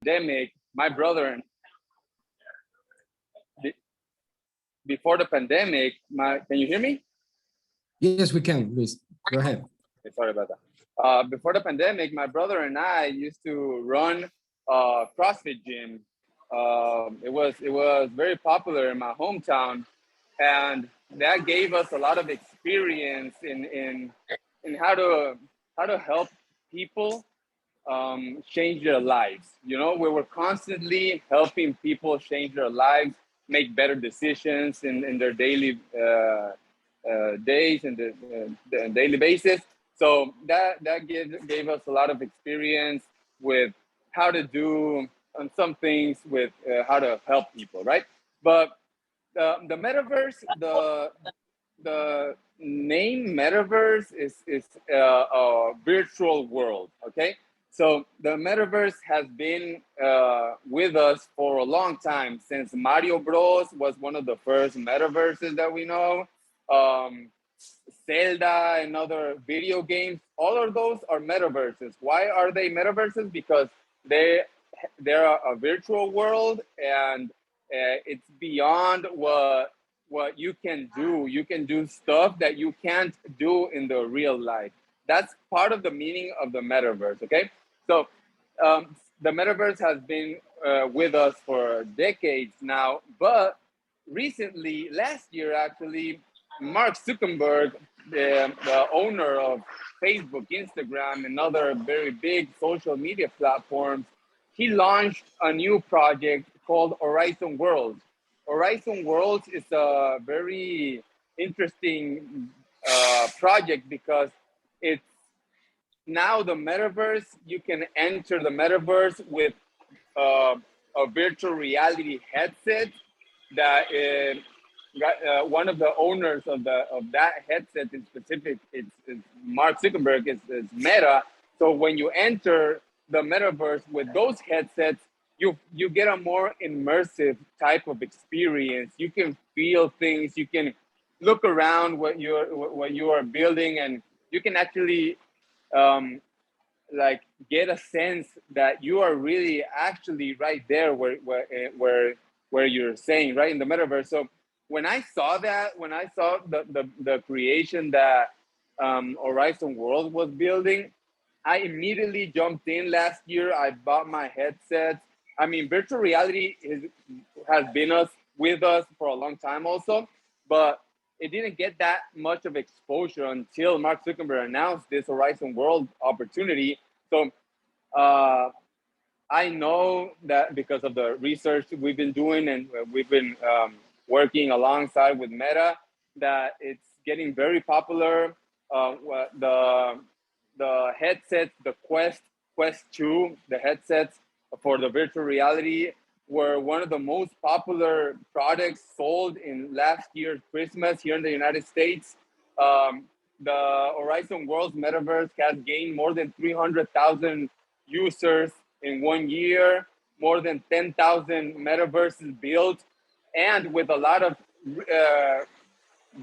pandemic, my brother and before the pandemic, can you hear me? Yes, we can, Luis. Go ahead. Okay, sorry about that. Before the pandemic, my brother and I used to run a CrossFit gym. It was very popular in my hometown, and that gave us a lot of experience in how to help people change their lives. You know, we were constantly helping people change their lives, make better decisions in their daily days and the daily basis. So that gave us a lot of experience with how to do some things with how to help people, right? But the metaverse, the name metaverse is a virtual world. Okay, so the metaverse has been with us for a long time, since Mario Bros was one of the first metaverses that we know. um, Zelda and other video games, all of those are metaverses. Why are they metaverses? Because they they're a virtual world, and it's beyond what you can do. You can do stuff that you can't do in the real life. That's part of the meaning of the metaverse. Okay, so the metaverse has been with us for decades now, but recently, last year actually, Mark Zuckerberg, the owner of Facebook, Instagram, and other very big social media platforms, he launched a new project called Horizon Worlds. Horizon Worlds is a very interesting project because it's now the metaverse. You can enter the metaverse with uh, a virtual reality headset that one of the owners of that headset in specific, it's Mark Zuckerberg, is Meta. So when you enter the metaverse with those headsets, you get a more immersive type of experience. You can feel things. You can look around what you are building, and you can actually um, like get a sense that you are really actually right there where you're saying, right, in the metaverse. So when I saw that, when I saw the creation that Horizon World was building, I immediately jumped in last year. I bought my headsets. I mean, virtual reality has been with us for a long time also, but it didn't get that much of exposure until Mark Zuckerberg announced this Horizon World opportunity. So uh, I know that because of the research we've been doing, and we've been working alongside with Meta, that it's getting very popular. The headsets, the Quest 2, the headsets for the virtual reality were one of the most popular products sold in last year's Christmas here in the United States. Um, the Horizon Worlds Metaverse has gained more than 300,000 users in 1 year, more than 10,000 metaverses built, and with a lot of uh,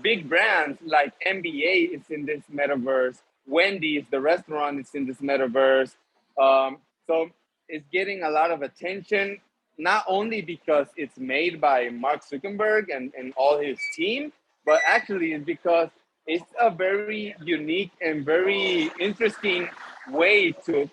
big brands like NBA is in this metaverse, Wendy's, the restaurant, is in this metaverse. So it's getting a lot of attention, not only because it's made by Mark Zuckerberg and all his team, but actually it's because it's a very unique and very interesting way to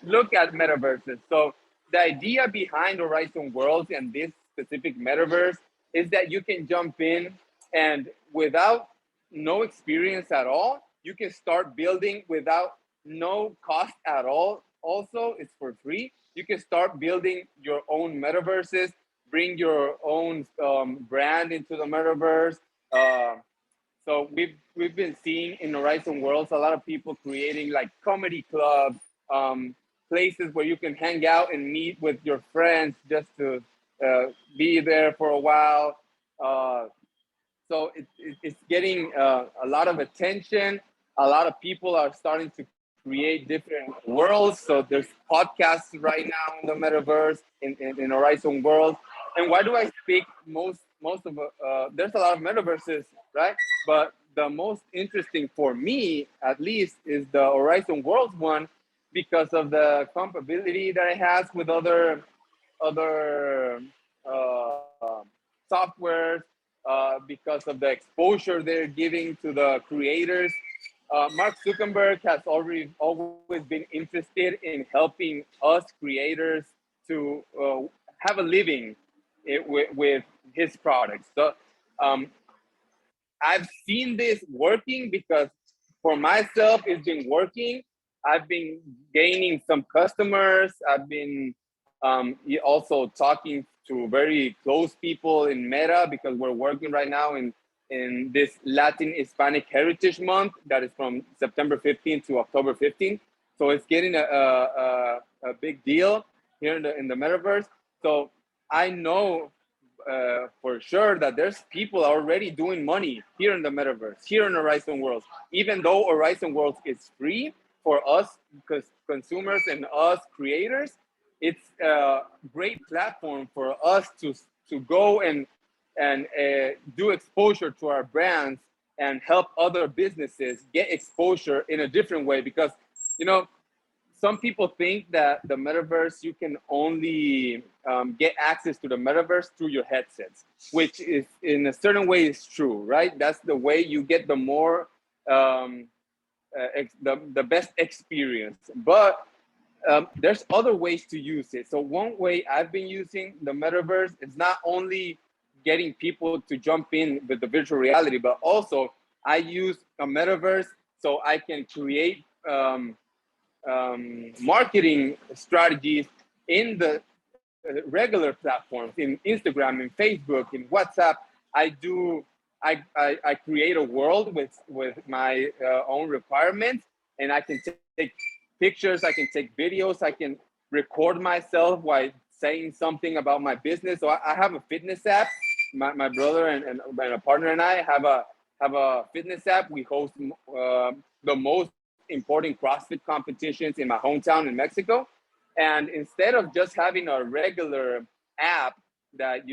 look at metaverses. So the idea behind Horizon Worlds and this specific metaverse is that you can jump in, and without no experience at all, you can start building without no cost at all. Also, it's for free. You can start building your own metaverses, bring your own brand into the metaverse. Uh, so we've been seeing in Horizon Worlds a lot of people creating like comedy clubs, places where you can hang out and meet with your friends just to be there for a while. Uh, so it's getting a lot of attention. A lot of people are starting to create different worlds. So there's podcasts right now in the metaverse, in Horizon World. And why do I speak most of there's a lot of metaverses, right? But the most interesting for me, at least, is the Horizon Worlds one, because of the compatibility that it has with other softwares, because of the exposure they're giving to the creators. Mark Zuckerberg has always been interested in helping us creators to have a living with his products. So I've seen this working because for myself, it's been working. I've been gaining some customers. I've been also talking to very close people in Meta because we're working right now in this Latin Hispanic Heritage Month that is from September 15th to October 15th. So it's getting a big deal here in the metaverse. So I know for sure that there's people already doing money here in the metaverse, here in Horizon Worlds. Even though Horizon Worlds is free for us because consumers and us creators, it's a great platform for us to go and do exposure to our brands and help other businesses get exposure in a different way. Because some people think that the metaverse, you can only get access to the metaverse through your headsets, which is in a certain way is true, right? That's the way you get the more the best experience. But there's other ways to use it. So one way I've been using the metaverse is not only getting people to jump in with the virtual reality, but also I use a metaverse so I can create marketing strategies in the regular platforms, in Instagram, in Facebook, in WhatsApp. I create a world with my own requirements, and I can take pictures, I can take videos, I can record myself while saying something about my business. So I have a fitness app. My brother and a partner and I have a fitness app. We host the most important CrossFit competitions in my hometown in Mexico. And instead of just having a regular app that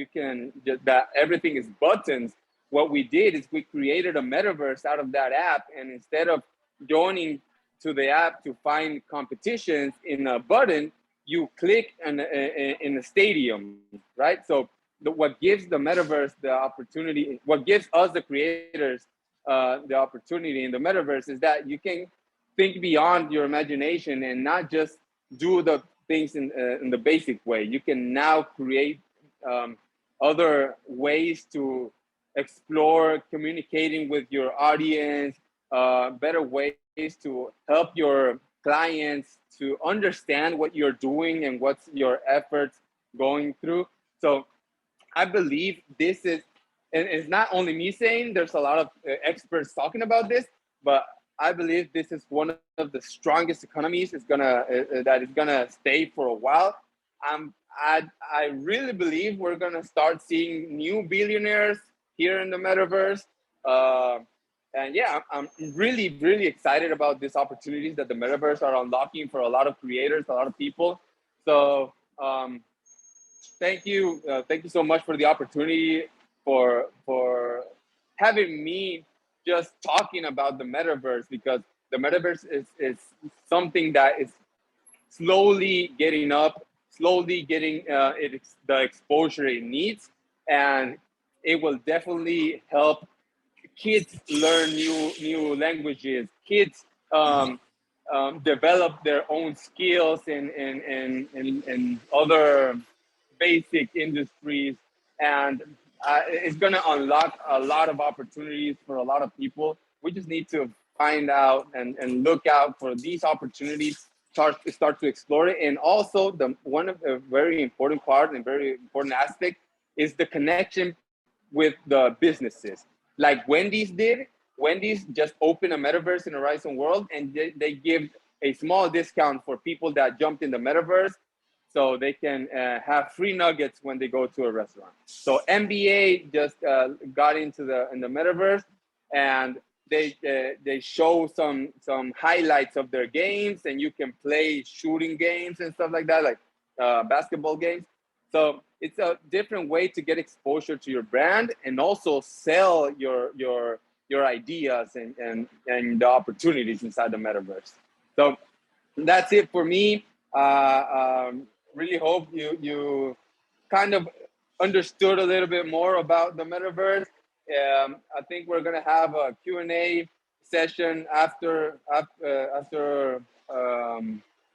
that everything is buttons, what we did is we created a metaverse out of that app. And instead of joining to the app to find competitions in a button, you click in a stadium, right? So what gives the metaverse the opportunity, what gives us the creators the opportunity in the metaverse is that you can think beyond your imagination and not just do the things in the basic way. You can now create other ways to explore communicating with your audience, better ways to help your clients to understand what you're doing and what's your efforts going through. So I believe this is, and it's not only me saying, there's a lot of experts talking about this, but I believe this is one of the strongest economies that is gonna stay for a while. I really believe we're gonna start seeing new billionaires here in the metaverse. And yeah, I'm really, really excited about these opportunities that the metaverse are unlocking for a lot of creators, a lot of people. So thank you so much for the opportunity for having me just talking about the metaverse, because the metaverse is something that is slowly getting up, slowly getting the exposure it needs, and it will definitely help kids learn new languages, kids develop their own skills in other basic industries, and it's going to unlock a lot of opportunities for a lot of people. We just need to find out and look out for these opportunities, start to explore it. And also one of the very important part and very important aspect is the connection with the businesses. Like Wendy's did. Wendy's just opened a metaverse in Horizon World, and they give a small discount for people that jumped in the metaverse, so they can have free nuggets when they go to a restaurant. So NBA just got into the metaverse, and they show some highlights of their games, and you can play shooting games and stuff like that, like basketball games. So it's a different way to get exposure to your brand and also sell your ideas and the opportunities inside the metaverse. So that's it for me. Really hope you kind of understood a little bit more about the metaverse. I think we're gonna have a Q&A session after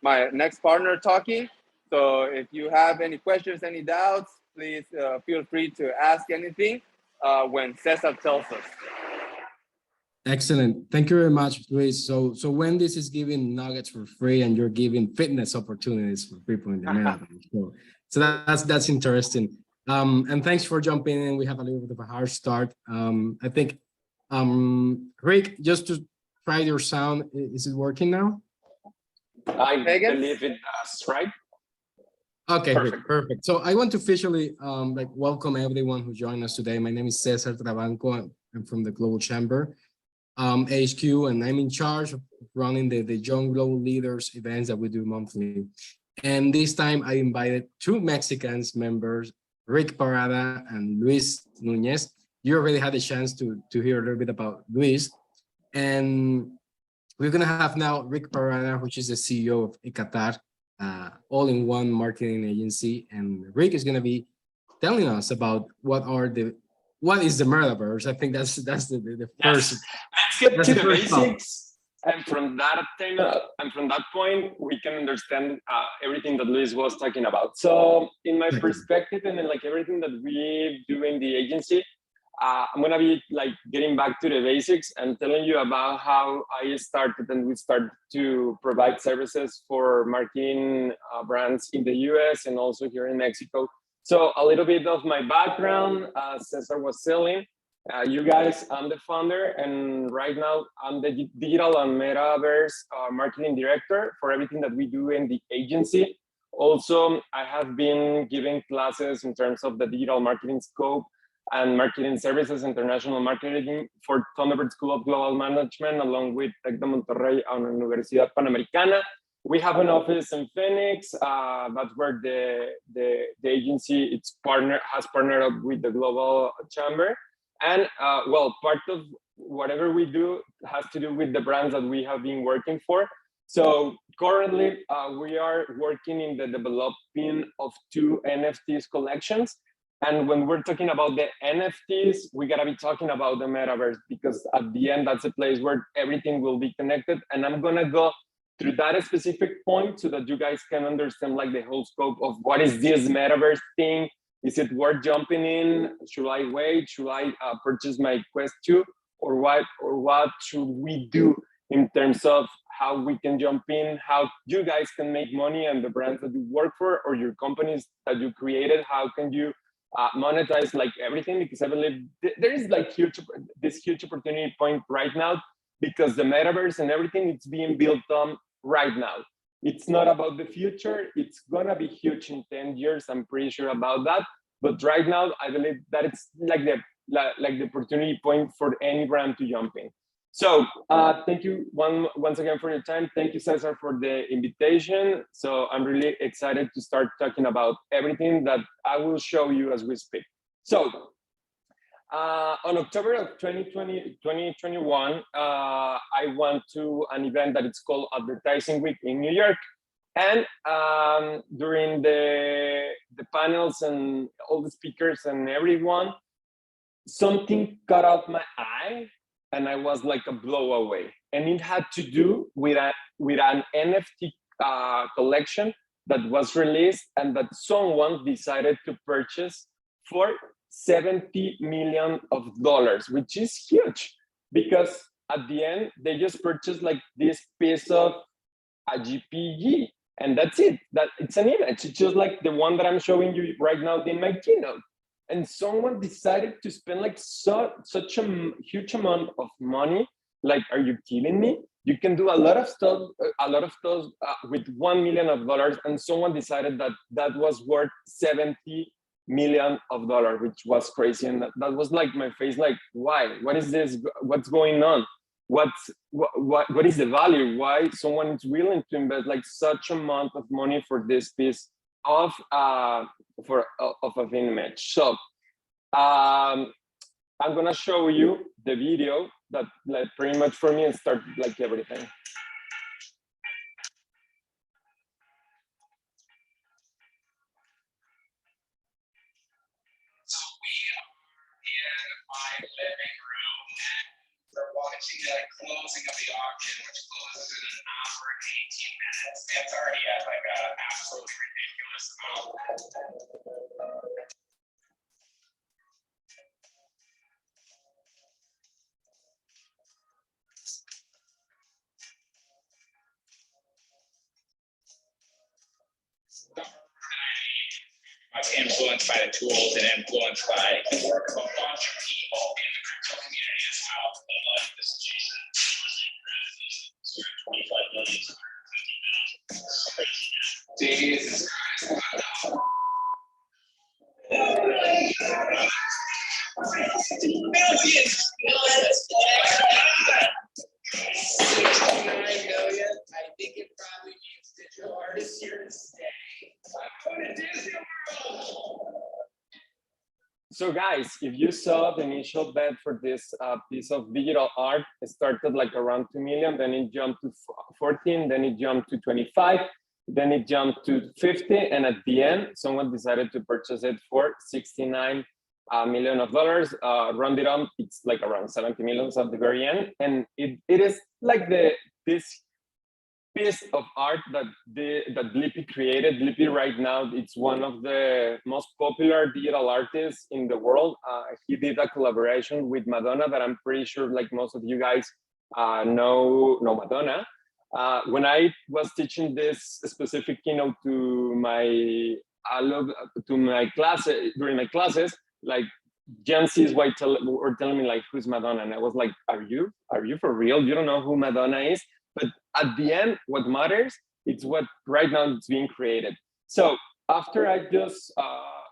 my next partner talking. So if you have any questions, any doubts, please feel free to ask anything when Cesar tells us. Excellent. Thank you very much, Luis. So when this is giving nuggets for free and you're giving fitness opportunities for people in the metaverse. So that's interesting. And thanks for jumping in. We have a little bit of a hard start. I think, Rick, just to try your sound, is it working now? I believe it does, right? Okay, perfect. So I want to officially welcome everyone who joined us today. My name is Cesar Trabanco. I'm from the Global Chamber HQ, and I'm in charge of running the Young Global Leaders events that we do monthly. And this time I invited two Mexicans members, Rick Parada and Luis Nuñez. You already had a chance to hear a little bit about Luis. And we're gonna have now Rick Parada, which is the CEO of EKATAR, all-in-one marketing agency. And Rick is gonna be telling us about what is the metaverse. I think that's the first. Let's get to the basics. And from that point, we can understand everything that Luis was talking about. So in my perspective, and like everything that we do in the agency, I'm gonna be like getting back to the basics and telling you about how I started and we started to provide services for marketing brands in the US and also here in Mexico. So a little bit of my background, Cesar was selling. You guys, I'm the founder, and right now I'm the digital and metaverse marketing director for everything that we do in the agency. Also, I have been giving classes in terms of the digital marketing scope and marketing services, international marketing for Thunderbird School of Global Management, along with Tec de Monterrey and Universidad Panamericana. We have an office in Phoenix. That's where the agency has partnered up with the Global Chamber. And well, part of whatever we do has to do with the brands that we have been working for. So currently, we are working in the developing of 2 NFTs collections. And when we're talking about the NFTs, we gotta be talking about the metaverse, because at the end, that's a place where everything will be connected. And I'm gonna go through that specific point so that you guys can understand like the whole scope of what is this metaverse thing. Is it worth jumping in? Should I wait? Should I purchase my Quest 2? Or what should we do in terms of how we can jump in, how you guys can make money, and the brands that you work for or your companies that you created, how can you monetize like everything? Because I believe there is like this huge opportunity point right now, because the metaverse and everything, it's being built on right now. It's not about the future. It's gonna be huge in 10 years. I'm pretty sure about that. But right now, I believe that it's like the opportunity point for any brand to jump in. So thank you once again for your time. Thank you, Cesar, for the invitation. So I'm really excited to start talking about everything that I will show you as we speak. So on October of 2021, I went to an event that it's called Advertising Week in New York. And during the panels and all the speakers and everyone, something caught out my eye, and I was like a blow away. And it had to do with an NFT collection that was released and that someone decided to purchase for $70 million, which is huge, because at the end they just purchased like this piece of a JPG, and that's it. That it's an image. It's just like the one that I'm showing you right now in my keynote. And someone decided to spend like such a huge amount of money. Like, are you kidding me? You can do a lot of stuff with $1 million, and someone decided that that was worth $70 million, which was crazy. And that was like my face, like, why? What is this? What's going on? What is the value? Why someone is willing to invest like such amount of money for this piece of an image? So I'm gonna show you the video that like pretty much for me started like everything. closing of the auction, which closes in an hour and 18 minutes. It's already at like an absolutely ridiculous amount. I was influenced by the tools and influenced by the work of a bunch of people in the crypto community as well. Like this Jason, 25 million, 150,000. Jesus Christ. Millions. 69 million. I think it probably means digital artists here to stay. I'm going to Disney World. So guys, if you saw the initial bet for this piece of digital art, it started like around 2 million, then it jumped to 14, then it jumped to 25, then it jumped to 50, and at the end, someone decided to purchase it for $69 million. Rounded up, it's like around 70 millions at the very end, and it is like this piece of art that Blippi created. Blippi right now, it's one of the most popular digital artists in the world. He did a collaboration with Madonna that I'm pretty sure like most of you guys know Madonna. When I was teaching this specific keynote to my classes, during my classes, like Gen Z's were telling me like, who's Madonna? And I was like, are you for real? You don't know who Madonna is? But at the end, what matters, it's what right now it's being created. So after I just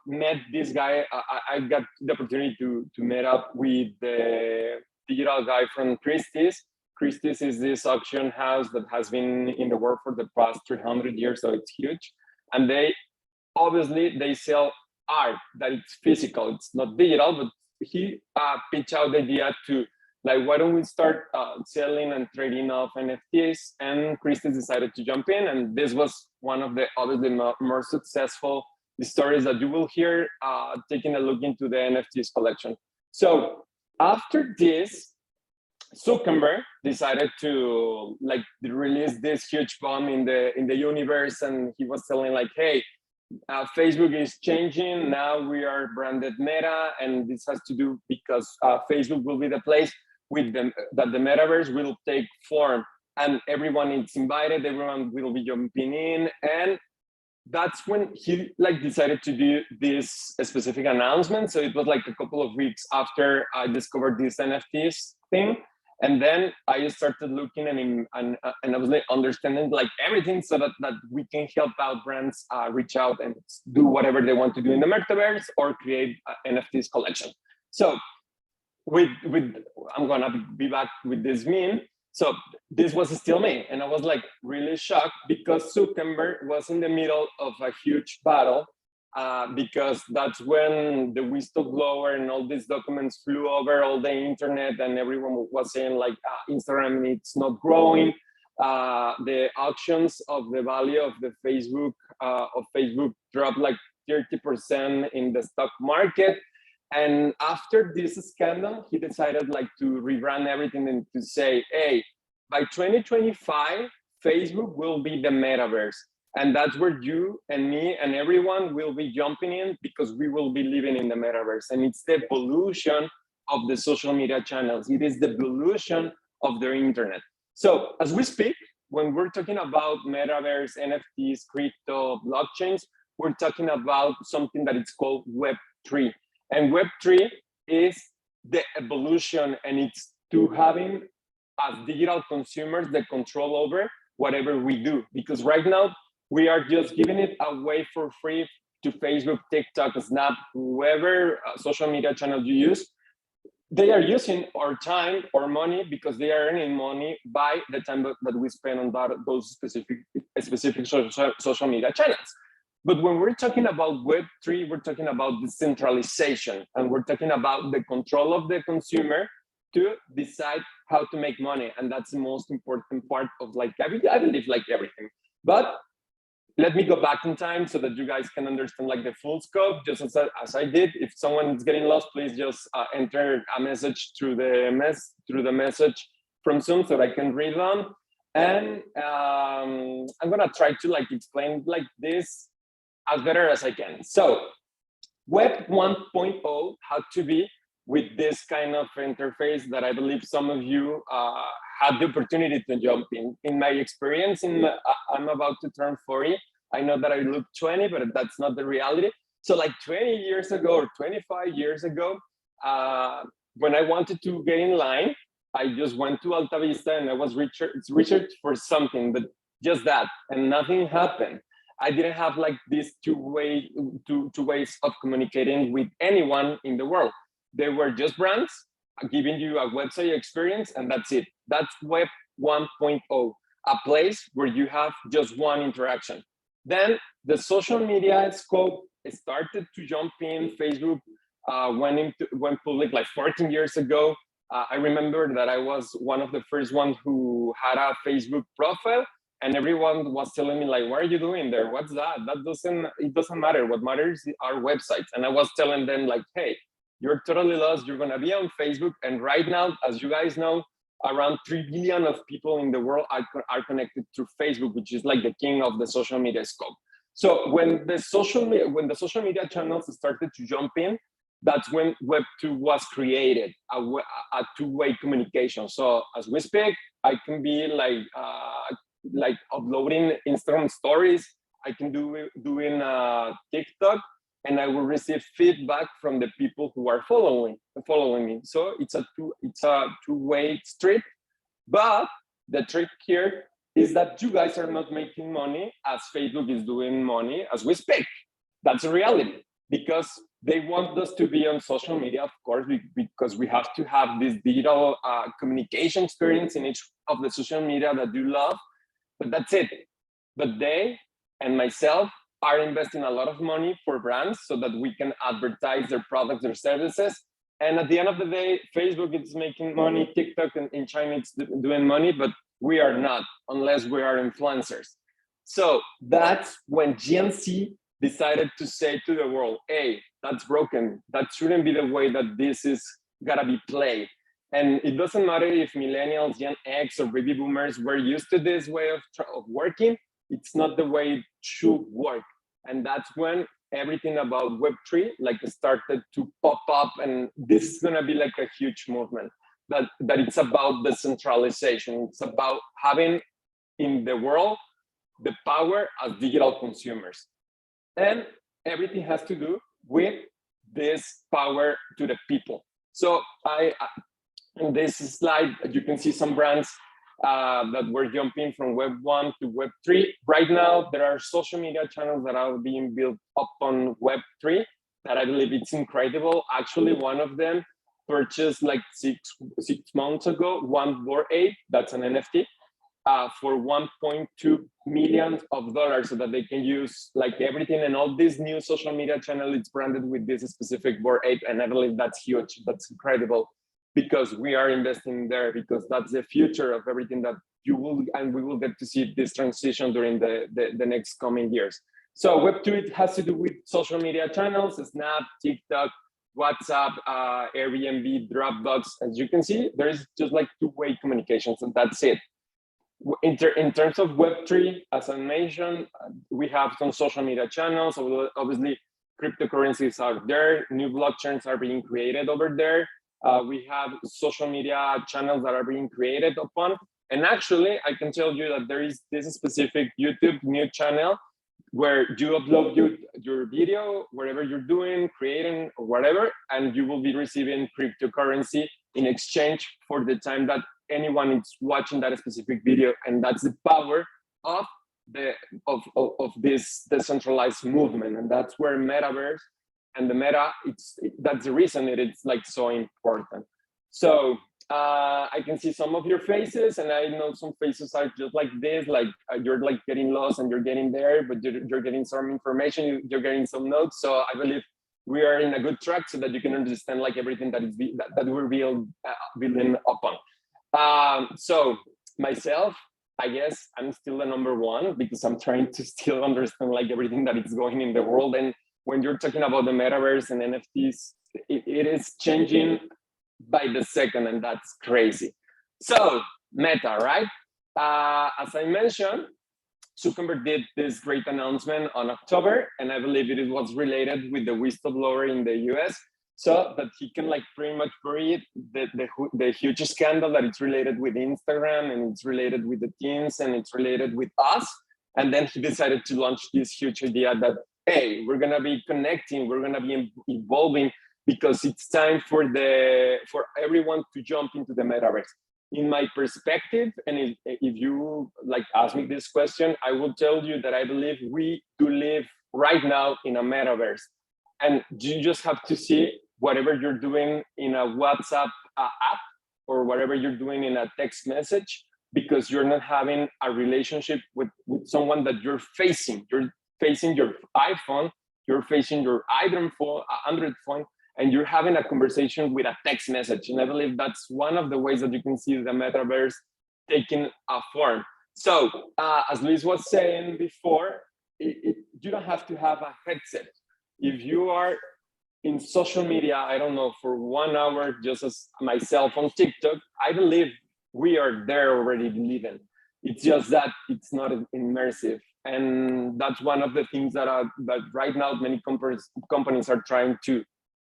met this guy, I got the opportunity to meet up with the digital guy from Christie's. Christie's is this auction house that has been in the world for the past 300 years, so it's huge. And they sell art that it's physical, it's not digital, but he pitched out the idea to like, why don't we start selling and trading off NFTs? And Christie's decided to jump in, and this was one of the obviously more successful stories that you will hear taking a look into the NFTs collection. So after this, Zuckerberg decided to like release this huge bomb in the universe, and he was telling like, hey, Facebook is changing. Now we are branded Meta, and this has to do because Facebook will be the place with them that the Metaverse will take form, and everyone is invited. Everyone will be jumping in, and that's when he like decided to do this specific announcement. So it was like a couple of weeks after I discovered this NFTs thing. And then I started looking and I was like understanding like everything so that we can help out brands reach out and do whatever they want to do in the Metaverse or create NFTs collection. So I'm gonna be back with this meme. So this was still me. And I was like really shocked because Zuckerberg was in the middle of a huge battle because that's when the whistleblower and all these documents flew over all the internet, and everyone was saying like Instagram, it's not growing. The auctions of the value of the Facebook dropped like 30% in the stock market. And after this scandal, he decided like to rebrand everything and to say, hey, by 2025, Facebook will be the Metaverse. And that's where you and me and everyone will be jumping in because we will be living in the Metaverse. And it's the evolution of the social media channels. It is the evolution of the internet. So as we speak, when we're talking about Metaverse, NFTs, crypto, blockchains, we're talking about something that it's called Web3. And Web3 is the evolution, and it's to having as digital consumers the control over whatever we do. Because right now, we are just giving it away for free to Facebook, TikTok, Snap, whoever social media channel you use. They are using our time or money because they are earning money by the time that we spend on those specific social media channels. But when we're talking about Web3, we're talking about decentralization, and we're talking about the control of the consumer to decide how to make money. And that's the most important part of like, I believe like everything. But let me go back in time so that you guys can understand like the full scope, just as I did. If someone is getting lost, please just enter a message through the message from Zoom so that I can read them. And I'm gonna try to like explain like this as better as I can. So Web 1.0 had to be with this kind of interface that I believe some of you had the opportunity to jump in. In my experience, I'm about to turn 40. I know that I look 20, but that's not the reality. So like 20 years ago or 25 years ago, when I wanted to get in line, I just went to Alta Vista and I was research for something, but just that, and nothing happened. I didn't have like these two ways of communicating with anyone in the world. They were just brands giving you a website experience, and that's it. That's Web 1.0, a place where you have just one interaction. Then the social media scope started to jump in. Facebook went public like 14 years ago. I remember that I was one of the first ones who had a Facebook profile, and everyone was telling me like, what are you doing there? What's that? It doesn't matter. What matters are websites. And I was telling them like, hey, you're totally lost. You're gonna be on Facebook. And right now, as you guys know, around 3 billion of people in the world are connected to Facebook, which is like the king of the social media scope. So when the social media channels started to jump in, that's when Web 2 was created, a two-way communication. So as we speak, I can be like uploading Instagram stories. I can doing TikTok, and I will receive feedback from the people who are following me. So it's a two-way street. But the trick here is that you guys are not making money as Facebook is doing money as we speak. That's a reality, because they want us to be on social media, of course, because we have to have this digital communication experience in each of the social media that you love. But that's it. But they and myself are investing a lot of money for brands so that we can advertise their products, their services. And at the end of the day, Facebook is making money, TikTok in China it's doing money, but we are not, unless we are influencers. So that's when GNC decided to say to the world, hey, that's broken. That shouldn't be the way that this is gotta be played. And it doesn't matter if millennials, Gen X, or baby boomers were used to this way of working. It's not the way it should work. And that's when everything about Web3 like started to pop up. And this is gonna be like a huge movement that it's about decentralization. It's about having in the world the power as digital consumers. And everything has to do with this power to the people. So in this slide, you can see some brands that were jumping from Web 1 to Web 3. Right now, there are social media channels that are being built up on Web 3 that I believe it's incredible. Actually, one of them purchased like six months ago, one Bored Ape, that's an NFT, for $1.2 million so that they can use like everything, and all this new social media channel, it's branded with this specific Bored Ape, and I believe that's huge, that's incredible, because we are investing there, because that's the future of everything that you will, and we will get to see this transition during the next coming years. So Web 2, it has to do with social media channels, Snap, TikTok, WhatsApp, Airbnb, Dropbox. As you can see, there is just like two-way communications, and that's it. In terms of Web3, as I mentioned, we have some social media channels. So obviously, cryptocurrencies are there. New blockchains are being created over there. We have social media channels that are being created upon. And actually, I can tell you that there is this specific YouTube new channel where you upload your video, whatever you're doing, creating, or whatever, and you will be receiving cryptocurrency in exchange for the time that anyone is watching that specific video. And that's the power of this decentralized movement. And that's where Metaverse and the meta, that's the reason it's like so important. So I can see some of your faces, and I know some faces are just like this, like you're like getting lost and you're getting there, but you're getting some information, you're getting some notes. So I believe we are in a good track so that you can understand like everything that we're building upon. So myself, I guess I'm still the number one, because I'm trying to still understand like everything that is going in the world. And when you're talking about the metaverse and NFTs, it is changing by the second, and that's crazy. So Meta, right? As I mentioned, Zuckerberg did this great announcement on October, and I believe it was related with the whistleblower in the US, so that he can like pretty much bury it, the huge scandal that it's related with Instagram, and it's related with the teens, and it's related with us. And then he decided to launch this huge idea that, hey, we're gonna be connecting, we're gonna be evolving, because it's time for everyone to jump into the metaverse. In my perspective, and if you like ask me this question, I will tell you that I believe we do live right now in a metaverse. And you just have to see whatever you're doing in a WhatsApp app, or whatever you're doing in a text message, because you're not having a relationship with someone that you're facing. You're facing your iPhone, you're facing your Android phone, and you're having a conversation with a text message. And I believe that's one of the ways that you can see the metaverse taking a form. So as Luis was saying before, you don't have to have a headset. If you are in social media, I don't know, for 1 hour, just as myself on TikTok, I believe we are there already living. It's just that it's not immersive. And that's one of the things that right now many companies are trying to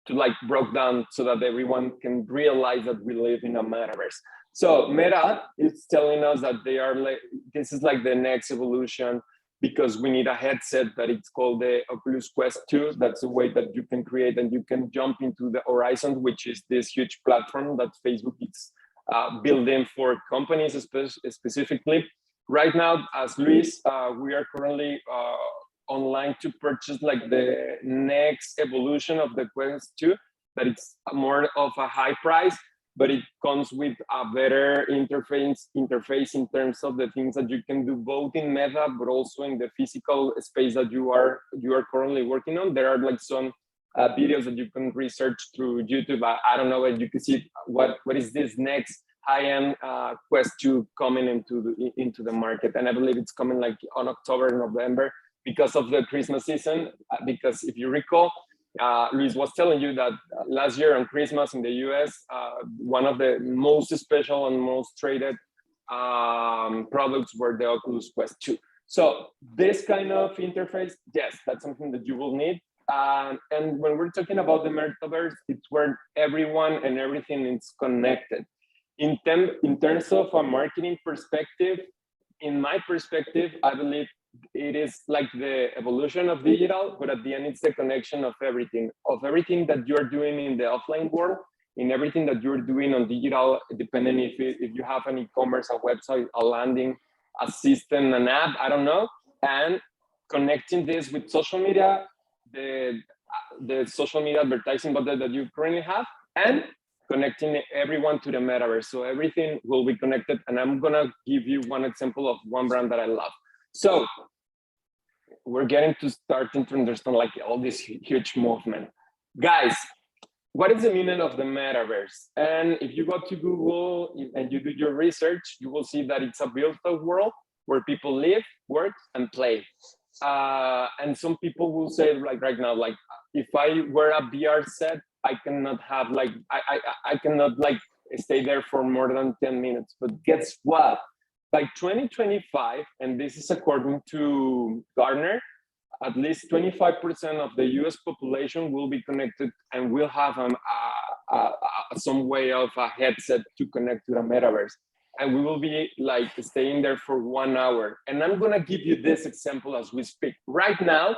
like broke down, so that everyone can realize that we live in a metaverse. So Meta is telling us that they are like, this is like the next evolution, because we need a headset that it's called the Oculus Quest 2. That's the way that you can create, and you can jump into the horizon, which is this huge platform that Facebook is building for companies specifically. Right now, as Luis, we are currently online to purchase like the next evolution of the Quest 2, that it's more of a high price, but it comes with a better interface in terms of the things that you can do both in Meta, but also in the physical space that you are currently working on. There are like some videos that you can research through YouTube. I don't know if you can see what is this next high-end Quest 2 coming into the market, and I believe it's coming like on October, November, because of the Christmas season. Because if you recall, Luis was telling you that last year on Christmas in the US, one of the most special and most traded products were the Oculus Quest 2. So this kind of interface, yes, that's something that you will need. And when we're talking about the metaverse, it's where everyone and everything is connected. In terms of a marketing perspective, in my perspective, I believe it is like the evolution of digital, but at the end, it's the connection of everything that you're doing in the offline world, in everything that you're doing on digital, depending if you have an e-commerce, a website, a landing, a system, an app, I don't know, and connecting this with social media, the social media advertising budget that you currently have, and connecting everyone to the metaverse. So everything will be connected. And I'm gonna give you one example of one brand that I love. So we're getting to starting to understand like all this huge movement. Guys, what is the meaning of the metaverse? And if you go to Google and you do your research, you will see that it's a virtual world where people live, work, and play. And some people will say like right now, like if I wear a VR set, I cannot have like, I cannot like stay there for more than 10 minutes. But guess what? By 2025, and this is according to Gartner, at least 25% of the US population will be connected and will have some way of a headset to connect to the metaverse. And we will be like staying there for 1 hour. And I'm gonna give you this example as we speak. Right now,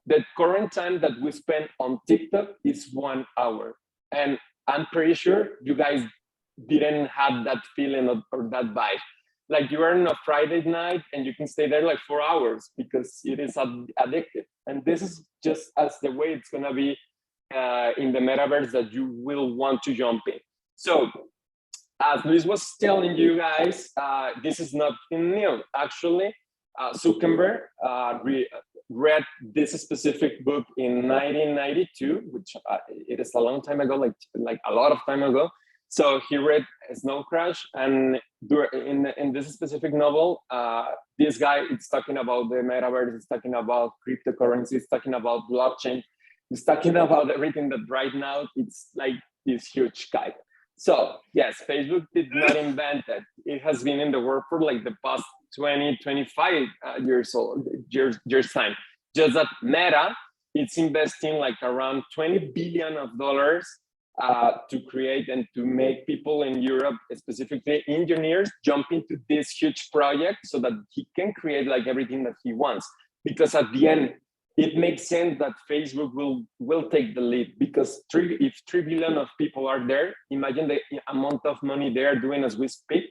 the current time that we spend on TikTok is 1 hour. And I'm pretty sure you guys didn't have that feeling or that vibe. Like you are on a Friday night and you can stay there like 4 hours because it is addictive. And this is just as the way it's gonna be in the metaverse that you will want to jump in. So as Luis was telling you guys, this is nothing new. Actually, Zuckerberg read this specific book in 1992, which it is a long time ago, like a lot of time ago. So he read Snow Crash, and in this specific novel, this guy is talking about the metaverse, he's talking about cryptocurrency, he's talking about blockchain, he's talking about everything that right now it's like this huge guy. So yes, Facebook did not invent it. It has been in the world for like the past 20, 25 years time. Just that Meta, it's investing like around $20 billion to create and to make people in Europe, specifically engineers, jump into this huge project so that he can create like everything that he wants. Because at the end, it makes sense that Facebook will take the lead, because if 3 billion of people are there, imagine the amount of money they are doing as we speak.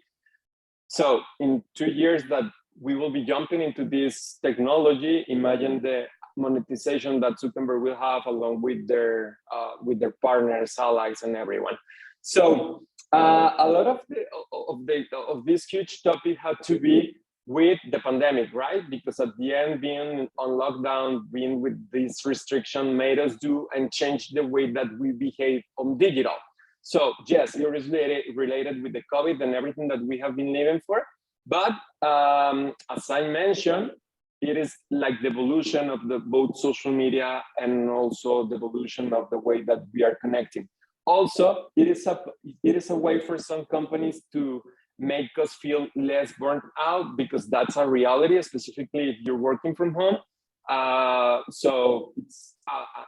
So in 2 years that we will be jumping into this technology, imagine the monetization that Zuckerberg will have along with their partners, allies, and everyone. So a lot of this huge topic had to be with the pandemic, right? Because at the end, being on lockdown, being with this restriction made us do and change the way that we behave on digital. So yes, it is related with the COVID and everything that we have been living for. But as I mentioned, it is like the evolution of both social media and also the evolution of the way that we are connecting. Also, it is a way for some companies to make us feel less burnt out, because that's a reality, specifically if you're working from home. So it's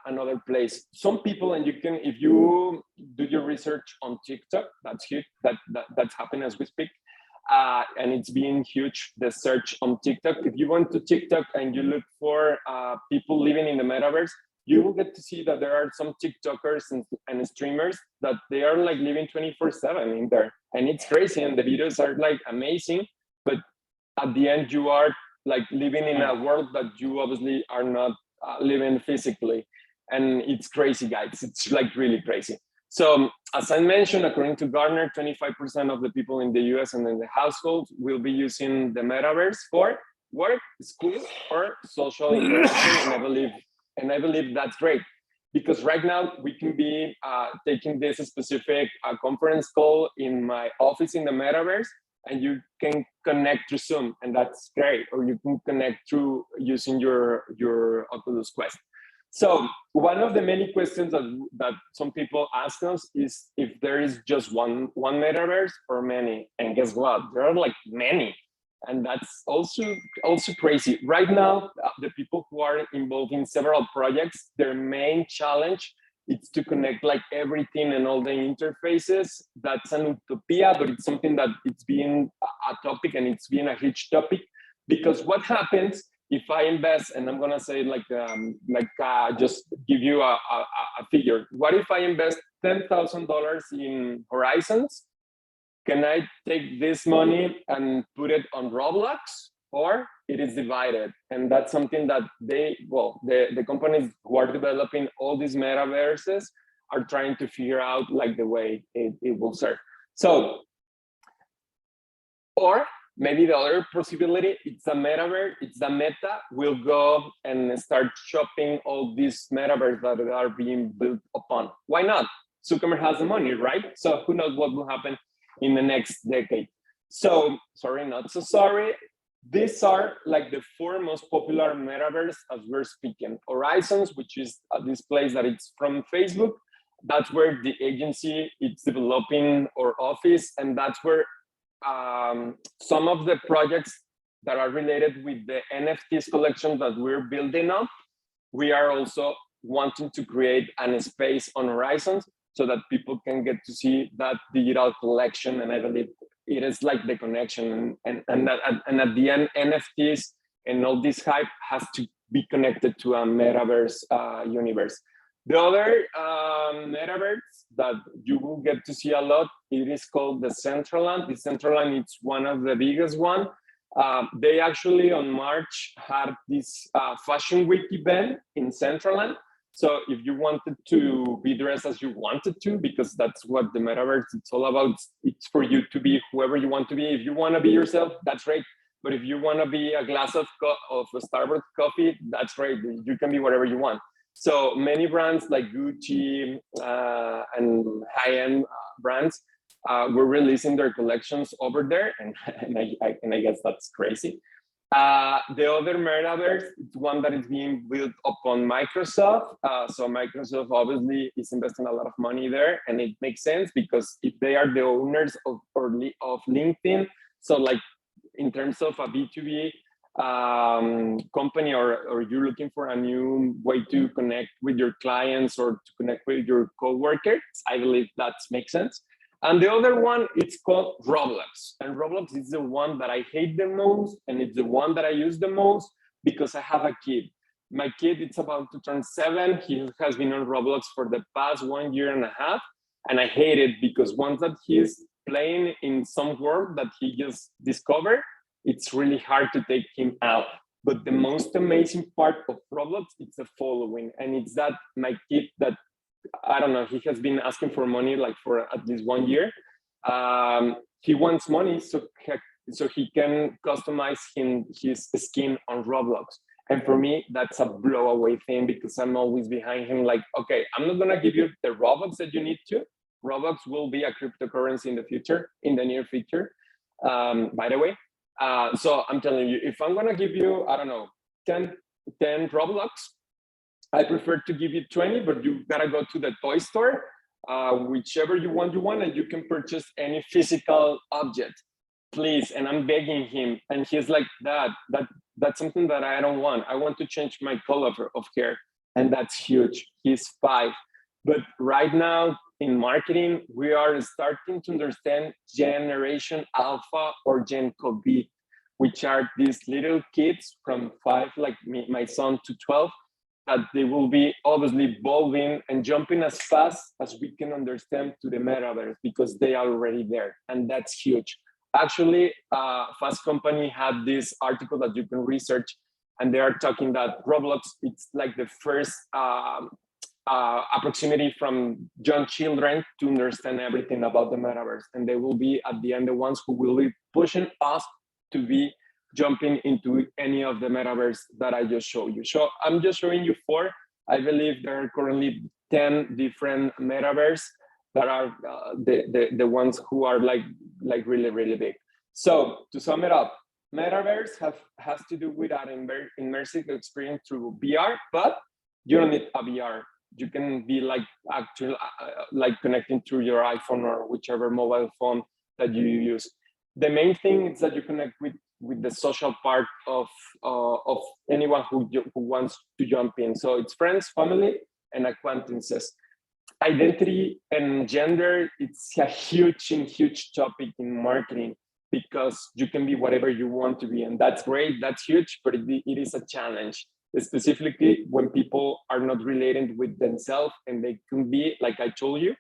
another place. Some people, and you can, if you do your research on TikTok, that's huge. That's happening as we speak. And it's been huge, the search on TikTok. If you went to TikTok and you look for people living in the metaverse, you will get to see that there are some TikTokers and streamers that they are like living 24/7 in there. And it's crazy, and the videos are like amazing, but at the end you are like living in a world that you obviously are not living physically. And it's crazy, guys. It's like really crazy. So as I mentioned, according to Gartner, 25% of the people in the US and in the households will be using the metaverse for work, school, or social interaction. And I believe that's great, because right now we can be taking this specific conference call in my office in the metaverse, and you can connect through Zoom, and that's great. Or you can connect through using your Oculus Quest. So one of the many questions that some people ask us is if there is just one metaverse or many. And guess what? There are like many. And that's also crazy. Right now, the people who are involved in several projects, their main challenge is to connect like everything and all the interfaces. That's an utopia, but it's something that it's been a topic, and it's been a huge topic. Because what happens if I invest, and I'm gonna say just give you a figure. What if I invest $10,000 in Horizons? Can I take this money and put it on Roblox, or it is divided? And that's something that the companies who are developing all these metaverses are trying to figure out, like the way it will serve. So, or maybe the other possibility, it's a metaverse, it's the Meta will go and start shopping all these metaverses that are being built upon. Why not? Zuckerberg has the money, right? So who knows what will happen in the next decade. So, sorry, not so sorry. These are like the 4 most popular metaverse as we're speaking. Horizons, which is this place that it's from Facebook. That's where the agency is developing our office. And that's where some of the projects that are related with the NFTs collection that we're building up, we are also wanting to create a space on Horizons so that people can get to see that digital collection. And I believe it is like the connection, and at the end, NFTs and all this hype has to be connected to a metaverse universe. The other metaverse that you will get to see a lot, it is called the Decentraland. The Decentraland, it's one of the biggest one. They actually on March had this Fashion Week event in Decentraland. So if you wanted to be dressed as you wanted to, because that's what the metaverse it's all about, it's for you to be whoever you want to be. If you want to be yourself, that's great. But if you want to be a glass of a Starbucks coffee, that's great. You can be whatever you want. So many brands like Gucci and high-end brands were releasing their collections over there, and I guess that's crazy. The other metaverse, it's one that is being built upon Microsoft. So Microsoft obviously is investing a lot of money there, and it makes sense because if they are the owners of LinkedIn, so like in terms of a B2B company, or you're looking for a new way to connect with your clients or to connect with your coworkers, I believe that makes sense. And the other one, it's called Roblox. And Roblox is the one that I hate the most, and it's the one that I use the most because I have a kid. My kid, it's about to turn 7. He has been on Roblox for the past 1.5 years, and I hate it because once that he's playing in some world that he just discovered, it's really hard to take him out. But the most amazing part of Roblox, it's the following, and it's that my kid that, I don't know, he has been asking for money like for at least 1 year. He wants money so he can customize his skin on Roblox. And for me, that's a blow away thing because I'm always behind him like, okay, I'm not gonna give you the Robux that you need to. Robux will be a cryptocurrency in the future, in the near future, by the way. So I'm telling you, if I'm gonna give you, I don't know, 10 Roblox, I prefer to give you 20, but you gotta go to the toy store, whichever you want, and you can purchase any physical object, please. And I'm begging him, and he's like, that's something that I don't want. I want to change my color of hair, and that's huge. He's 5. But right now in marketing, we are starting to understand Generation Alpha or Gen COVID, which are these little kids from 5, like me, my son, to 12, that they will be obviously evolving and jumping as fast as we can understand to the metaverse because they are already there, and that's huge. Actually, Fast Company had this article that you can research, and they are talking that Roblox, it's like the first proximity from young children to understand everything about the metaverse, and they will be at the end the ones who will be pushing us to be jumping into any of the metaverse that I just showed you. So I'm just showing you 4. I believe there are currently 10 different metaverse that are the ones who are like really, really big. So to sum it up, metaverse has to do with an immersive experience through VR, but you don't need a VR. You can be like actually like connecting through your iPhone or whichever mobile phone that you use. The main thing is that you connect with the social part of anyone who wants to jump in. So it's friends, family, and acquaintances. Identity and gender, it's a huge topic in marketing because you can be whatever you want to be, and that's great, that's huge, but it is a challenge, specifically when people are not related with themselves, and they can be, like I told you,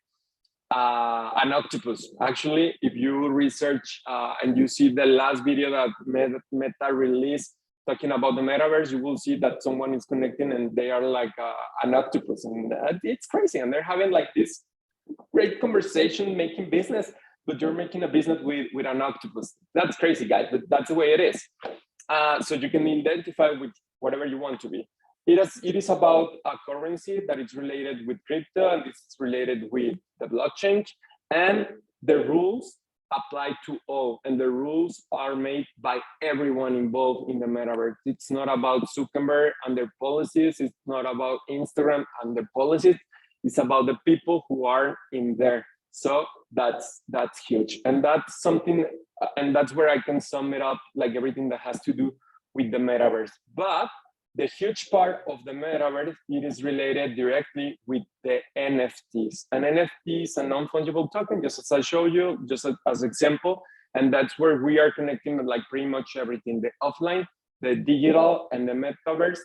an octopus. Actually, if you research and you see the last video that Meta released talking about the metaverse, you will see that someone is connecting and they are like an octopus, and it's crazy. And they're having like this great conversation, making business, but you're making a business with an octopus. That's crazy, guys, but that's the way it is. So you can identify with whatever you want to be. It is about a currency that is related with crypto, and it's related with the blockchain, and the rules apply to all, and the rules are made by everyone involved in the metaverse. It's not about Zuckerberg and their policies. It's not about Instagram and their policies. It's about the people who are in there. So that's huge, and that's something, and that's where I can sum it up, like everything that has to do with the metaverse. But the huge part of the metaverse, it is related directly with the NFTs. An NFT is a non-fungible token, just as I showed you, just as example. And that's where we are connecting like pretty much everything. The offline, the digital, and the metaverse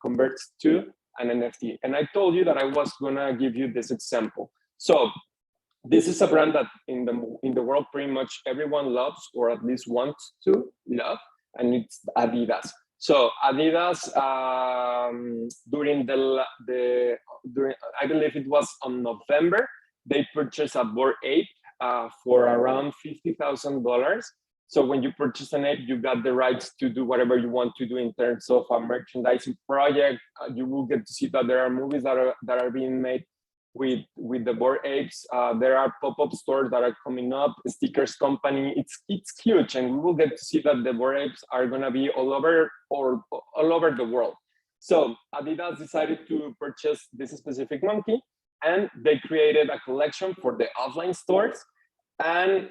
converts to an NFT. And I told you that I was gonna give you this example. So this is a brand that in the world pretty much everyone loves, or at least wants to love, and it's Adidas. So Adidas, during I believe it was on November, they purchased a Bored Ape for around $50,000. So when you purchase an ape, you got the rights to do whatever you want to do in terms of a merchandising project. You will get to see that there are movies that are being made with the Bored Apes. There are pop-up stores that are coming up, stickers company. It's huge, and we will get to see that the Bored Apes are gonna be all over the world. So Adidas decided to purchase this specific monkey, and they created a collection for the offline stores and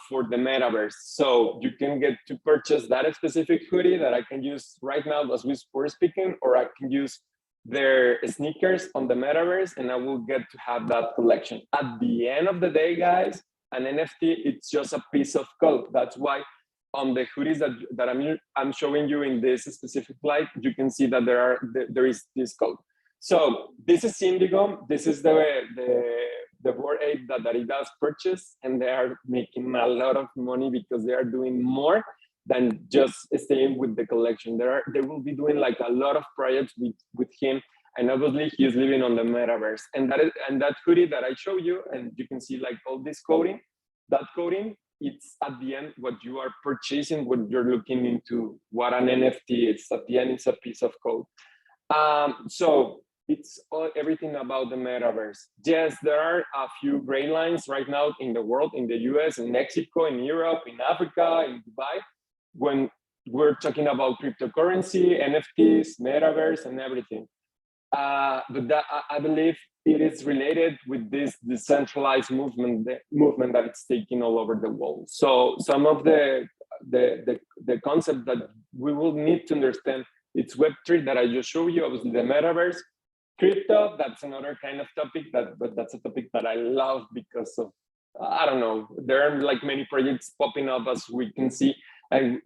for the metaverse. So you can get to purchase that specific hoodie that I can use right now as we were speaking, or I can use their sneakers on the metaverse, and I will get to have that collection. At the end of the day, guys, an NFT, it's just a piece of code. That's why on the hoodies that I'm showing you in this specific slide, you can see that there is this code. So this is Indigo. This is the Bored Ape that Adidas purchased, and they are making a lot of money because they are doing more than just staying with the collection. They will be doing like a lot of projects with him, and obviously he's living on the metaverse. And that hoodie that I show you, and you can see like all this coding, that coding, it's at the end what you are purchasing, what you're looking into, what an NFT is. At the end, it's a piece of code. So it's everything about the metaverse. Yes, there are a few gray lines right now in the world, in the US, in Mexico, in Europe, in Africa, in Dubai, when we're talking about cryptocurrency, NFTs, metaverse, and everything. But that, I believe it is related with this decentralized movement that it's taking all over the world. So some of the concept that we will need to understand, it's Web3 that I just showed you, obviously the metaverse. Crypto, that's another kind of topic, but that's a topic that I love because of, I don't know, there are like many projects popping up as we can see. And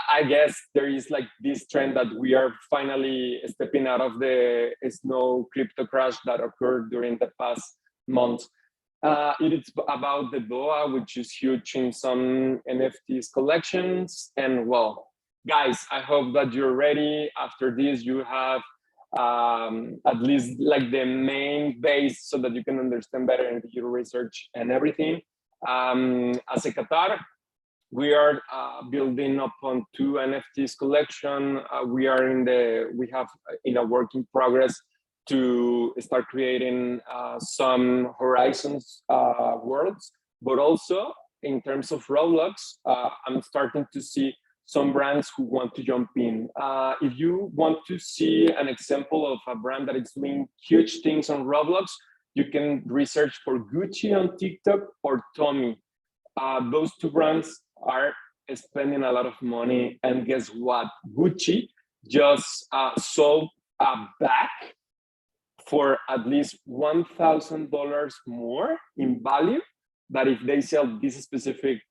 I guess there is like this trend that we are finally stepping out of the snow crypto crash that occurred during the past months. It is about the DOA, which is huge in some NFTs collections. And well, guys, I hope that you're ready. After this, you have at least like the main base so that you can understand better and do your research and everything. As EKATAR, we are building upon 2 NFTs collection. We have in a work in progress to start creating some Horizons worlds, but also in terms of Roblox, I'm starting to see some brands who want to jump in. If you want to see an example of a brand that is doing huge things on Roblox, you can research for Gucci on TikTok or Tommy. Those 2 brands are spending a lot of money, and guess what? Gucci just sold a bag for at least $1,000 more in value that if they sell this specific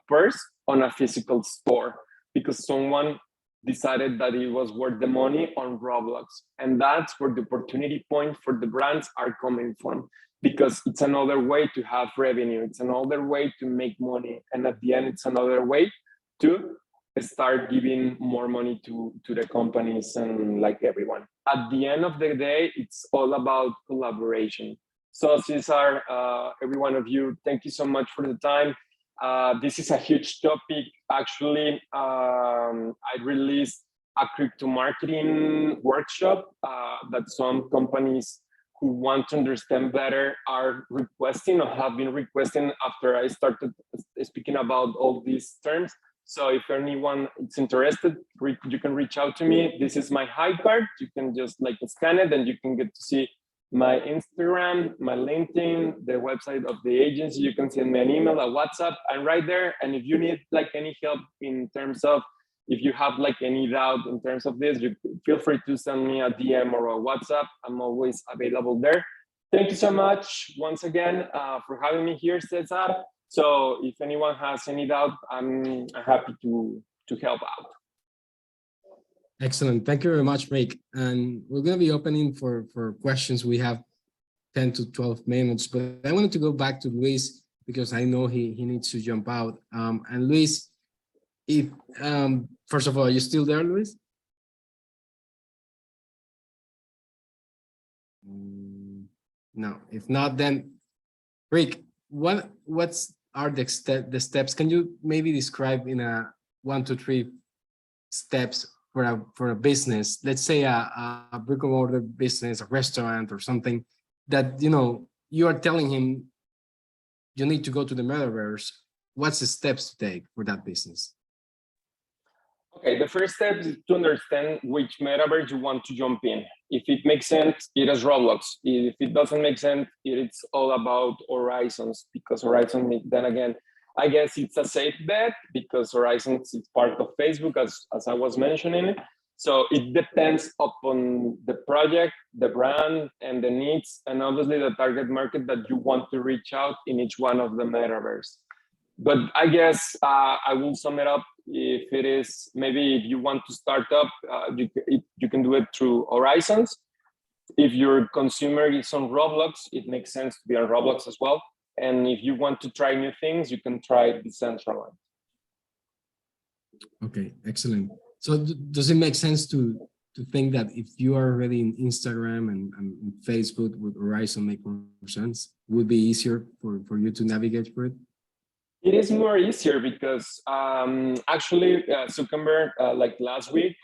purse on a physical store, because someone decided that it was worth the money on Roblox. And that's where the opportunity point for the brands are coming from, because it's another way to have revenue. It's another way to make money. And at the end, it's another way to start giving more money to the companies and like everyone. At the end of the day, it's all about collaboration. So Cesar, every one of you, thank you so much for the time. This is a huge topic. Actually, I released a crypto marketing workshop that some companies who want to understand better are requesting or have been requesting after I started speaking about all these terms. So if anyone is interested, you can reach out to me. This is my high card. You can just like scan it and you can get to see my Instagram, my LinkedIn, the website of the agency. You can send me an email, a WhatsApp. I'm right there. And if you need like any help in terms of, if you have like any doubt in terms of this, you feel free to send me a DM or a WhatsApp. I'm always available there. Thank you so much once again for having me here, Cesar. So if anyone has any doubt, I'm happy to help out. Excellent. Thank you very much, Rick. And we're going to be opening for questions. We have 10 to 12 minutes, but I wanted to go back to Luis because I know he needs to jump out. And Luis, if first of all, are you still there, Luis? No, if not, then Rick, what's are the steps? Can you maybe describe in a 1, 2, 3 steps for a business, let's say a brick and mortar business, a restaurant or something, that you are telling him you need to go to the metaverse, what's the steps to take for that business? Okay, the first step is to understand which metaverse you want to jump in. If it makes sense, it is Roblox. If it doesn't make sense, it's all about Horizons, because Horizon, then again, I guess it's a safe bet because Horizons is part of Facebook, as I was mentioning. So it depends upon the project, the brand, and the needs, and obviously the target market that you want to reach out in each one of the metaverse. But I guess I will sum it up. If it is, maybe if you want to start up, you can do it through Horizons. If your consumer is on Roblox, it makes sense to be on Roblox as well. And if you want to try new things, you can try decentralized. Okay, excellent. So does it make sense to think that if you are already in Instagram and Facebook, would Horizon make more sense? Would be easier for you to navigate through it? It is more easier because actually Zuckerberg, like last week,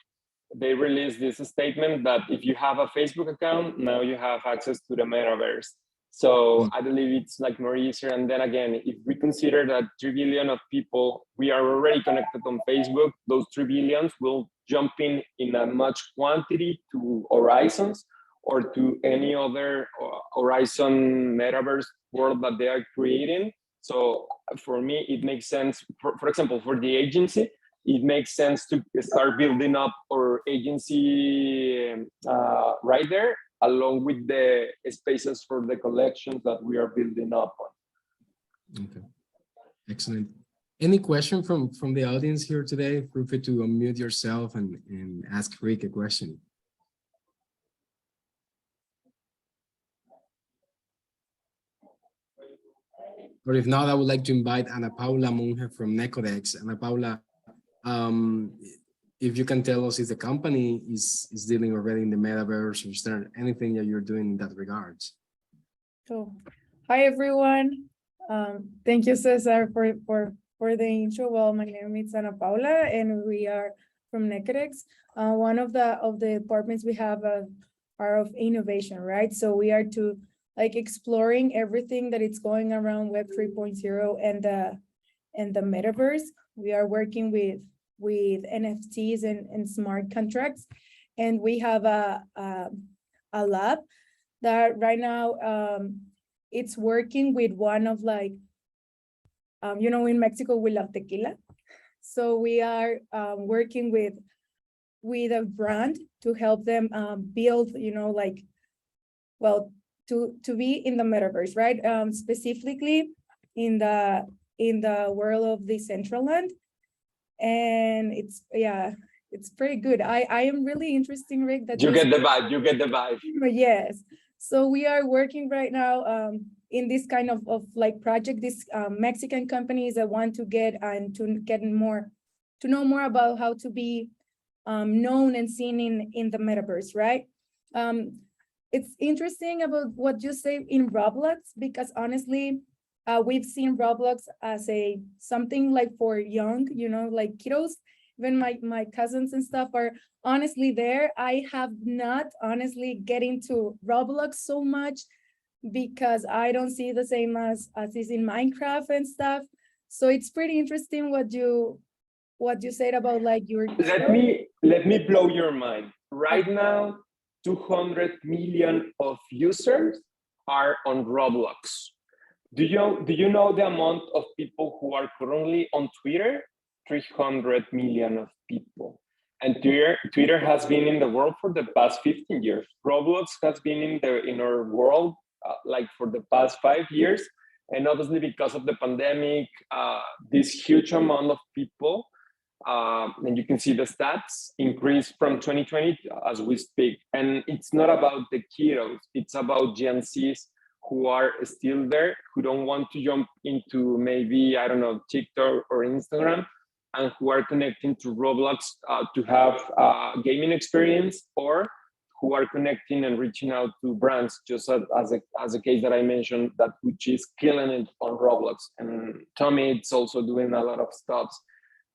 they released this statement that if you have a Facebook account, now you have access to the metaverse. So I believe it's like more easier. And then again, if we consider that 3 billion of people, we are already connected on Facebook, those 3 billions will jump in a much quantity to Horizons or to any other Horizon metaverse world that they are creating. So for me, it makes sense, for example, for the agency, it makes sense to start building up our agency right there, along with the spaces for the collections that we are building up on. Okay, excellent. Any question from the audience here today? Feel free to unmute yourself and ask Rick a question. Or if not, I would like to invite Ana Paula Monge from Necodex. Ana Paula, if you can tell us if the company is dealing already in the metaverse, or is there anything that you're doing in that regards? So, hi everyone. Thank you, Cesar, for the intro. Well, my name is Ana Paula, and we are from Necodex. One of the departments we have are of innovation, right? So we are exploring everything that is going around Web 3.0 and the metaverse. We are working with NFTs and smart contracts, and we have a lab that right now it's working with one of in Mexico we love tequila, so we are working with a brand to help them build to be in the metaverse, right? Specifically in the world of the Decentraland. And it's pretty good. I am really interested, Rick, that you get the vibe. Yes. So we are working right now in this kind of project, this Mexican companies that want to get to know more about how to be known and seen in the metaverse, right? It's interesting about what you say in Roblox, because honestly, we've seen Roblox as something like for young, like kiddos. Even my cousins and stuff are honestly there. I have not honestly get into Roblox so much because I don't see the same as is in Minecraft and stuff. So it's pretty interesting what you said about your. Let me blow your mind. Right now, 200 million of users are on Roblox. Do you know the amount of people who are currently on Twitter? 300 million of people. And Twitter has been in the world for the past 15 years. Roblox has been in our world for the past 5 years. And obviously because of the pandemic, this huge amount of people, and you can see the stats, increased from 2020 as we speak. And it's not about the kiddos, it's about Gen Zs who are still there, who don't want to jump into maybe, I don't know, TikTok or Instagram, and who are connecting to Roblox to have a gaming experience, or who are connecting and reaching out to brands, just as a case that I mentioned, which is killing it on Roblox. And Tommy is also doing a lot of stuff.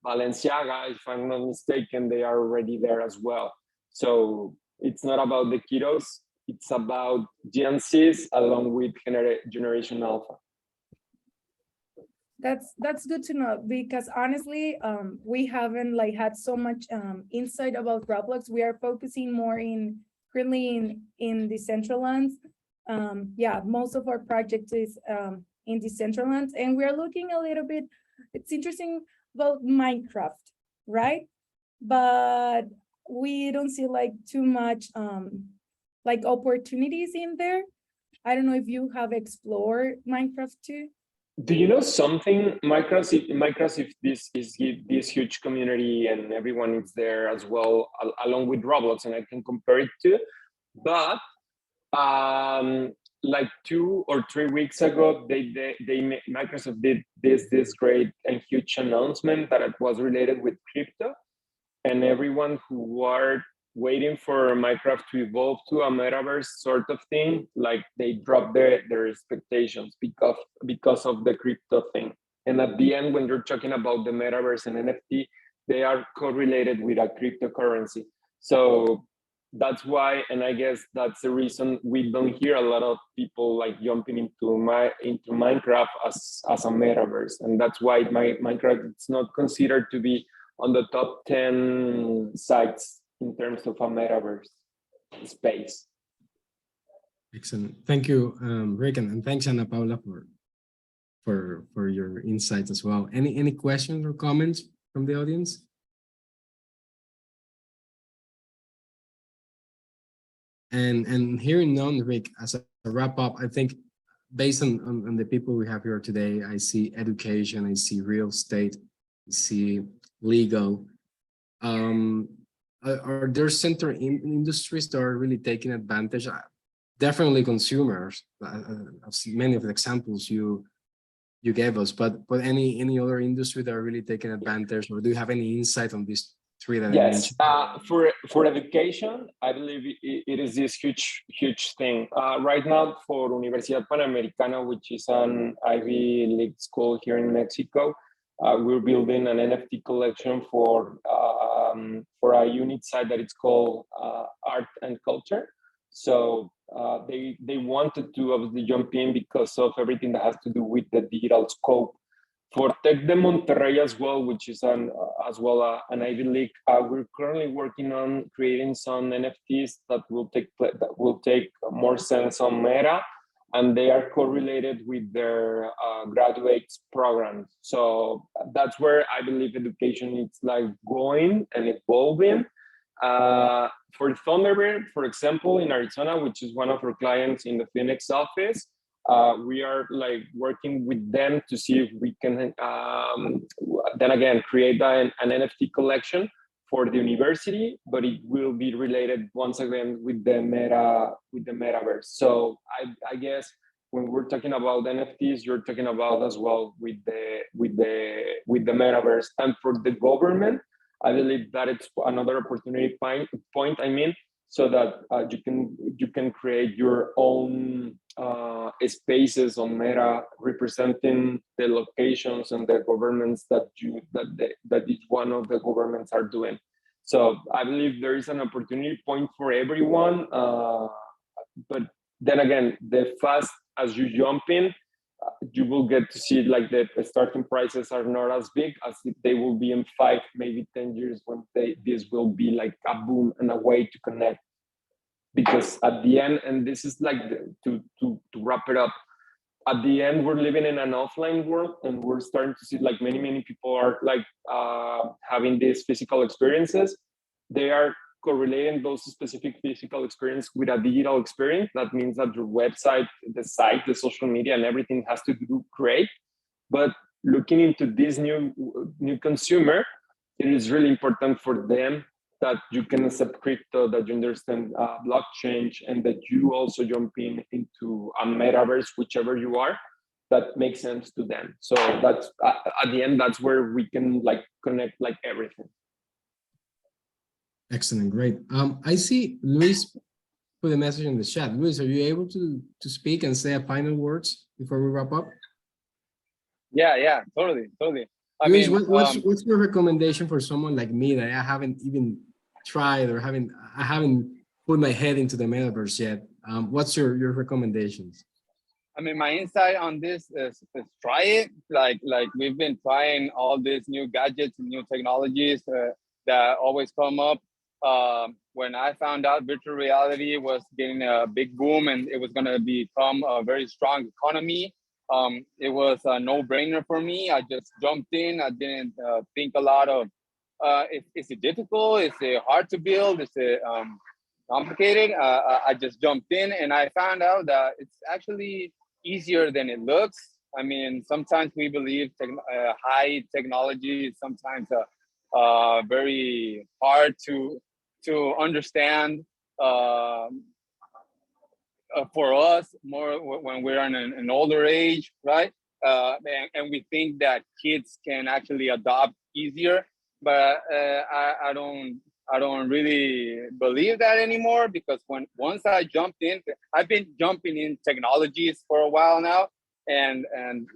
Balenciaga, if I'm not mistaken, they are already there as well. So it's not about the kiddos, it's about Gen Zs along with Generation Alpha. That's good to know, because honestly, we haven't like had so much insight about Roblox. We are focusing more currently in the central lands. Yeah, most of our project is in the central lands, and we are looking a little bit. It's interesting about Minecraft, right? But we don't see like too much like opportunities in there. I don't know if you have explored Minecraft too. Do you know something? Minecraft is this huge community and everyone is there as well, along with Roblox, and I can compare it to. But like 2 or 3 weeks ago, Microsoft did this great and huge announcement that it was related with crypto, and everyone who were waiting for Minecraft to evolve to a metaverse sort of thing, like they dropped their expectations because of the crypto thing. And at the end, when you're talking about the metaverse and NFT, they are correlated with a cryptocurrency. So that's why, and I guess that's the reason we don't hear a lot of people like jumping into Minecraft as a metaverse. And that's why Minecraft is not considered to be on the top 10 sites in terms of a metaverse space. Excellent. Thank you, Rick, and thanks, Ana Paula, for your insights as well. Any questions or comments from the audience? And hearing none, Rick, as a wrap up, I think based on the people we have here today, I see education, I see real estate, I see legal. Are there certain industries that are really taking advantage? Definitely consumers, many of the examples you gave us, but any other industry that are really taking advantage, or do you have any insight on these three that I mentioned? For education, I believe it is this huge thing. Right now for Universidad Panamericana, which is an Ivy League school here in Mexico, we're building an NFT collection for a unit site that it's called Art and Culture. So they wanted to obviously jump in because of everything that has to do with the digital scope. For Tec de Monterrey as well, which is an Ivy League, we're currently working on creating some NFTs that will take more sense on Meta, and they are correlated with their graduates programs. So that's where I believe education is like going and evolving. For Thunderbird, for example, in Arizona, which is one of our clients in the Phoenix office, we are like working with them to see if we can then again create an NFT collection for the university, but it will be related once again with the metaverse. So I guess when we're talking about NFTs, you're talking about as well with the metaverse. And for the government, I believe that it's another opportunity point. I mean, so that you can create your own spaces on Meta representing the locations and the governments that each one of the governments are doing. So I believe there is an opportunity point for everyone. But then again, the fast as you jump in, you will get to see like the starting prices are not as big as they will be in 5, maybe 10 years when this will be like a boom and a way to connect. Because at the end, and this is like to wrap it up, at the end we're living in an offline world, and we're starting to see like many people are like having these physical experiences. They are correlating those specific physical experience with a digital experience. That means that your website, the site, the social media, and everything has to do great. But looking into this new consumer, it is really important for them that you can accept crypto, that you understand blockchain, and that you also jump into a metaverse, whichever you are, that makes sense to them. So that's at the end, that's where we can like connect like everything. Excellent, great. I see Luis put a message in the chat. Luis, are you able to speak and say a final words before we wrap up? Yeah, totally. I Luis, mean, what's your recommendation for someone like me that I haven't even tried or I haven't put my head into the metaverse yet? What's your recommendations? I mean, my insight on this is try it. Like we've been trying all these new gadgets and new technologies that always come up. When I found out virtual reality was getting a big boom and it was going to become a very strong economy, it was a no-brainer for me. I just jumped in. I didn't think a lot of, is it difficult? Is it hard to build? Is it complicated? I just jumped in and I found out that it's actually easier than it looks. I mean, sometimes we believe high technology is sometimes very hard to understand for us, more when we're in an older age, right? And we think that kids can actually adopt easier, but I don't really believe that anymore, because once I jumped in, I've been jumping in technologies for a while now, and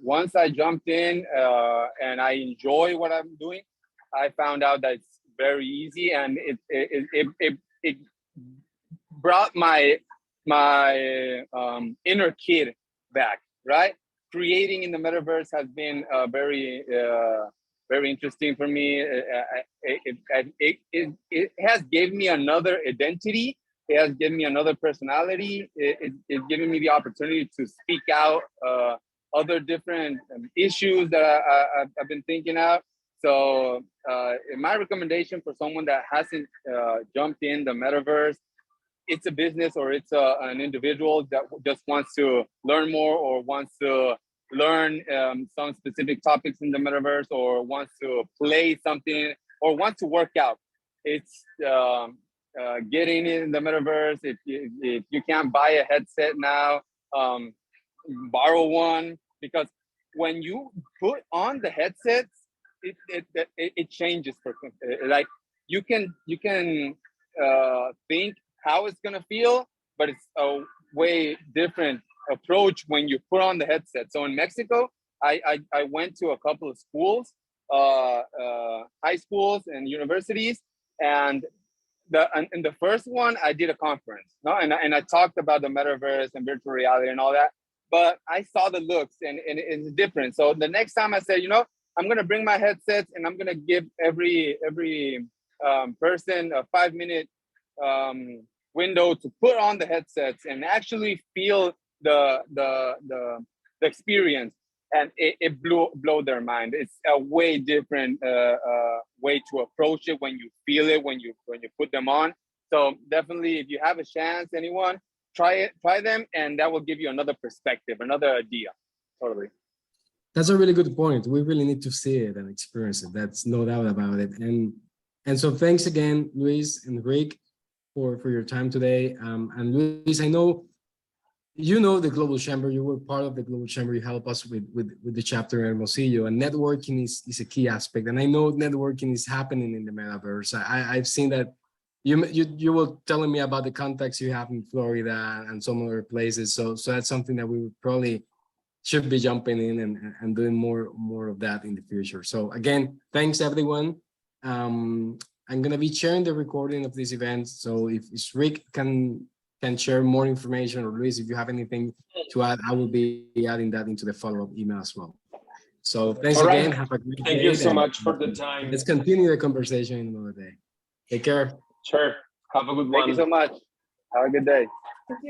once I jumped in and I enjoy what I'm doing, I found out that it's very easy, and it brought my inner kid back, right? Creating in the metaverse has been very interesting for me. It has given me another identity. It has given me another personality. It's given me the opportunity to speak out other different issues that I've been thinking out. So my recommendation for someone that hasn't jumped in the metaverse, it's a business or it's an individual that just wants to learn more or wants to learn some specific topics in the metaverse, or wants to play something, or wants to work out. It's getting in the metaverse. If you can't buy a headset now, borrow one, because when you put on the headsets, it changes. Like you can think how it's gonna feel, but it's a way different approach when you put on the headset. So in Mexico, I went to a couple of schools, high schools and universities, and in the first one I did a conference, no, and I talked about the metaverse and virtual reality and all that, but I saw the looks and it's different. So the next time I said, I'm gonna bring my headsets and I'm gonna give every person a 5-minute window to put on the headsets and actually feel the experience, and it blew their mind. It's a way different way to approach it when you feel it, when you put them on. So definitely, if you have a chance, anyone, try them, and that will give you another perspective, another idea. Totally. That's a really good point. We really need to see it and experience it. That's no doubt about it. And so thanks again, Luis and Rick, for your time today. And Luis, I know the Global Chamber. You were part of the Global Chamber. You help us with the chapter in Hermosillo, and networking is a key aspect. And I know networking is happening in the metaverse. I've seen that you were telling me about the contacts you have in Florida and some other places. So that's something that we probably should be jumping in and doing more of that in the future. So again, thanks everyone. I'm gonna be sharing the recording of this event. So if Rick can share more information, or Luis, if you have anything to add, I will be adding that into the follow-up email as well. So thanks again. Have a great day. Thank you so much for the time. Let's continue the conversation in another day. Take care. Sure. Have a good one. Thank you so much. Have a good day. Thank you.